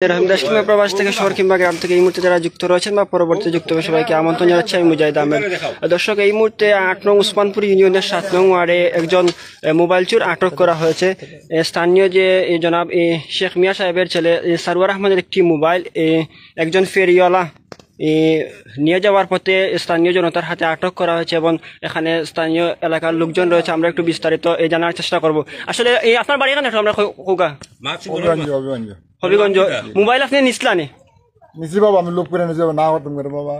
দেশকিমা প্রবাস থেকে শহর কিংবা গ্রাম থেকে এই মুহূর্তে যারা যুক্ত রয়েছেন বা পরবর্তী যুক্ত হবে সবাইকে আমন্ত্রণ জানাচ্ছি। আমি মুজাহিদ আহমেদ। দর্শক, এই মুহূর্তে 8 নং উসমানপুর ইউনিয়নের 7 নং ওয়ার্ডে একজন মোবাইল চোর আটক করা হয়েছে। স্থানীয় যে জনাব শেখ মিয়া সাহেবের ছেলে সারওয়ার আহমদের একটি মোবাইল একজন ফেরিওয়ালা নিয়ে যাওয়ার পথে স্থানীয় জনতার হাতে আটক করা হয়েছে এবং এখানে স্থানীয় এলাকার লোকজন রয়েছে। আমরা একটু বিস্তারিত জানার চেষ্টা করব। আসলে এই আপনার বাড়ি এখানে আমরা হবিগঞ্জ। মোবাইল আপনি নিসলানে নিছি বাবা, আমি লোক করে নিছি না করতাম করে বাবা।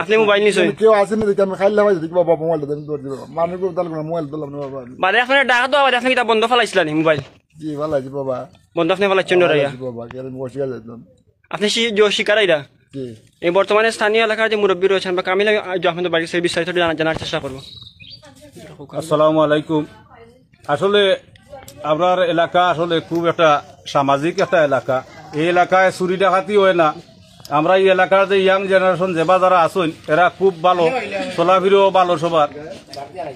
আপনি মোবাইল নিছেন? কেউ আসেনি দেখি আমি খাইলে ভাই দেখি বাবা মোবাইল দেন দৌড় দিবা মানুষ কো দাল করে মোবাইল দিলাম না বাবা। বাদে আপনার ডাকা তো আবার আপনি কিটা বন্ধ ফলাইছিলেন মোবাইল? জি ফলাইছি বাবা। বন্ধ আপনি ফলাইছেন নরাইয়া বাবা, কে আমি বসিয়া যাইতাম। আপনি যে শিকারাইরা জি এই বর্তমানে স্থানীয় এলাকার যে মুরব্বী রয়েছেন বা কামিল আপনাদের বাড়ির সেই বিস্তারিত জানার চেষ্টা করব। আসসালামু আলাইকুম। আসলে আপনার এলাকা আসলে খুব একটা সামাজিক একটা এলাকা। এই এলাকায় চুরি ডাকাতি হয় না। আমরা এই এলাকার যে ইয়াং জেনারেশন যেবা যারা আসুন এরা খুব ভালো, চলাফিরও ভালো সবার।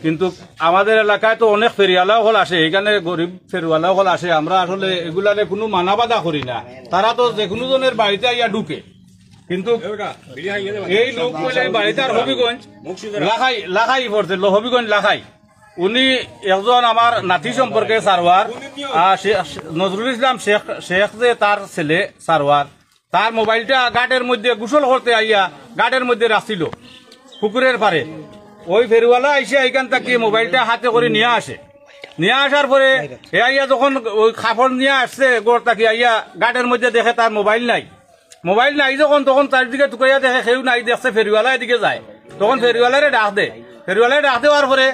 কিন্তু আমাদের এলাকায় তো অনেক ফেরিওয়ালাও হল আসে, এখানে গরিব ফেরিওয়ালাও হল আসে। আমরা আসলে এগুলারে কোনো মানা বাধা করি না। তারা তো যে কোনো জনের বাড়িতে ইয়া ঢুকে, কিন্তু এই লোক বাড়িতে আর হবিগঞ্জ লাখাই পড়ছে, হবিগঞ্জ লাখাই। উনি একজন আমার নাতি সম্পর্কে সারওয়ার, নজরুল ইসলাম শেখ যে তার ছেলে সারওয়ার, তার মোবাইলটা ঘাটের মধ্যে গোসল করতে আইয়া ঘাটের মধ্যে রাখছিল পুকুরের পারে। ওই ফেরিওয়ালা আইসে এইখান থেকে মোবাইলটা হাতে করে নিয়ে আসে। নিয়ে আসার পরে আইয়া যখন ওই খাফড় নিয়ে আসছে গোড় তাকে আইয়া ঘাটের মধ্যে দেখে তার মোবাইল নাই। মোবাইল নাই তখন চারিদিকে টুকাইয়া দেখে কেউ নাই, দেখছে ফেরিওয়ালা এদিকে যায়। তখন ফেরিওয়ালারে ডাক দে। ফেরিওয়ালায় ডাক দেওয়ার পরে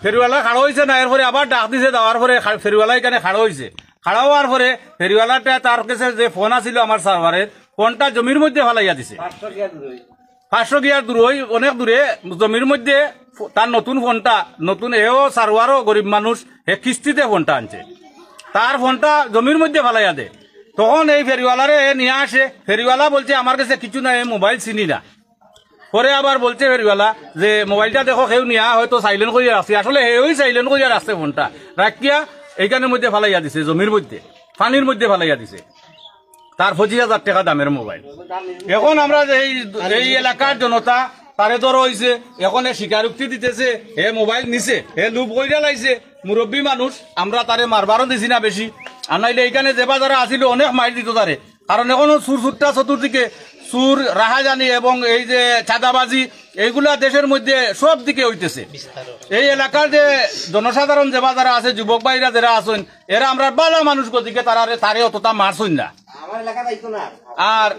ফেরিওয়ালা খাড়া হয়েছে না, এর পরে আবার ডাক দিছে। দেওয়ার পরে ফেরিওয়ালা এখানে খাড়া হয়েছে। খাড়া হওয়ার পরে ফেরিওয়ালাটা তার কাছে যে ফোন আছিল আমার সার্ভারের, ফোনটা জমির মধ্যে ফালাইয়া দিছে। 500 গিয়ার দূর, অনেক দূরে জমির মধ্যে তার নতুন ফোনটা, নতুন এও সার্ভারও গরিব মানুষ, হে কিস্তিতে ফোনটা আনছে, তার ফোনটা জমির মধ্যে ফালাইয়া দে। তখন এই ফেরিওয়ালারে নিয়ে আসে। ফেরিওয়ালা বলছে আমার কাছে কিছু না, মোবাইল চিনি না। পরে আবার বলছে ফেরিওয়ালা যে মোবাইলটা দেখো কেউ নিয়া হয়তো সাইলেন্ট করিয়া রাখছে। আসলে হেই সাইলেন্ট করিয়া রাখছে, ফোনটা রাখিয়া এইখানের মধ্যে ফালাইয়া দিছে, জমির মধ্যে পানির মধ্যে ফালাইয়া দিছে। তার 25,000 টাকা দামের মোবাইল। এখন আমরা এই এলাকার জনতা তারে ধরো হয়েছে, এখন স্বীকারোক্তি দিতেছে হে মোবাইল নিছে, হে লুপ কইরা লাইছে। মুরব্বী মানুষ, আমরা তারে মারবারও দিছি না বেশি। আর নাইলে এইখানে যেবা যারা আসিল অনেক মাইর দিত তারে। কারণ এখনো সুরটা চতুর্দিকে সুর, রাহাজানি এবং এই যে চাঁদাবাজি, এইগুলা দেশের মধ্যে সব দিকে হইতেছে। এই এলাকার যে জনসাধারণ যেবা যারা আছে, যুবক ভাইরা যারা আছেন, এরা আমরা বালা মানুষ গতিকে তারে অতটা মারছই না। আর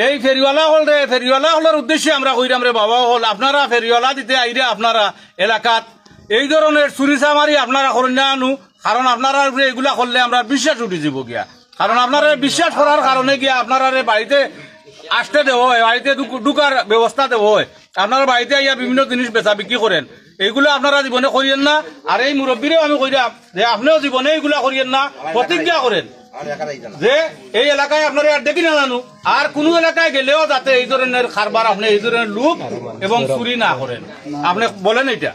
এই ফেরিওয়ালা হলের উদ্দেশ্যে আমরা কইরাম রে বাবা হল, আপনারা ফেরিওয়ালা দিতে আইরে আপনারা এলাকাত এই ধরনের চুরি চামারি আপনারা করেন না আনু। কারণ আপনারা এইগুলা করলে আমরা বিশ্বাস উঠে যাব গিয়া। কারণ আপনারা বিশ্বাস করার কারণে গিয়া আপনারা বাড়িতে আসতে দেব হয়, বাড়িতে ঢুকার ব্যবস্থা দেব হয়। আপনার বাড়িতে আইয়া বিভিন্ন জিনিস বেচা বিক্রি করেন, এইগুলো আপনারা জীবনে করিয়েন না। আর এই মুরব্বীরেও আমি কইরাম যে আপনিও জীবনে এইগুলা করিয়েন না, প্রতিজ্ঞা করেন যে এই এলাকায় আপনারা আর দেখি না জানো, আর কোন এলাকায় গেলেও যাতে এই ধরনের কারবার, আপনি এই ধরনের লুপ এবং চুরি না করেন। আপনি বলেন এটা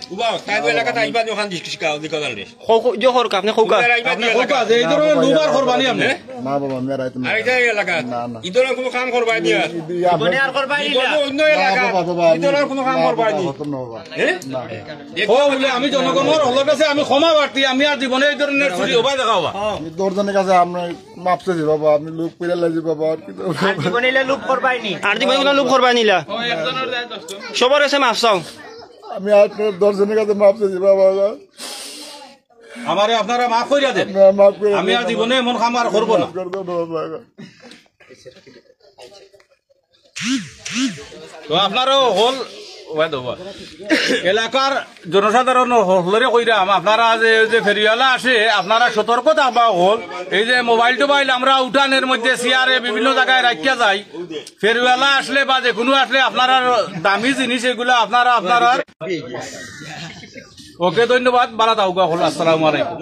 এই ধরনের লুপ আর করবানি আপনি আমি জনগণের হলের কাছে আমি ক্ষমা প্রার্থী। আমি আর জীবনে এই ধরনের চুরি হবা দেখাবা দশজনের কাছে আমরা মাপছি বাবা, আমি লুপ করে লাগছি বাবা। আর কি জীবনে লুপ করবাইনি, আর জীবনে কোনো লুপ করবাইনিলা সবার কাছে মাপ চাও। আমি আর 10জনের কাছে মাপছি বাবা। আমারে আপনারা মাফ কইরা দেন, আমি আর জীবনে এমন কাম আর করব না। তো আপনারও হল এলাকার জনসাধারণ হলরে কইরাম, আপনারা যে ফেরিওয়ালা আসে আপনারা সতর্ক থাকবা হল। এই যে মোবাইল টোবাইল আমরা উঠানের মধ্যে চেয়ারে বিভিন্ন জায়গায় রাখিয়া যাই, ফেরিওয়ালা আসলে বা যে কোনো আসলে আপনারা দামি জিনিস এগুলা আপনারা ওকে ধন্যবাদ। বালা তাও হল। আসসালামু আলাইকুম।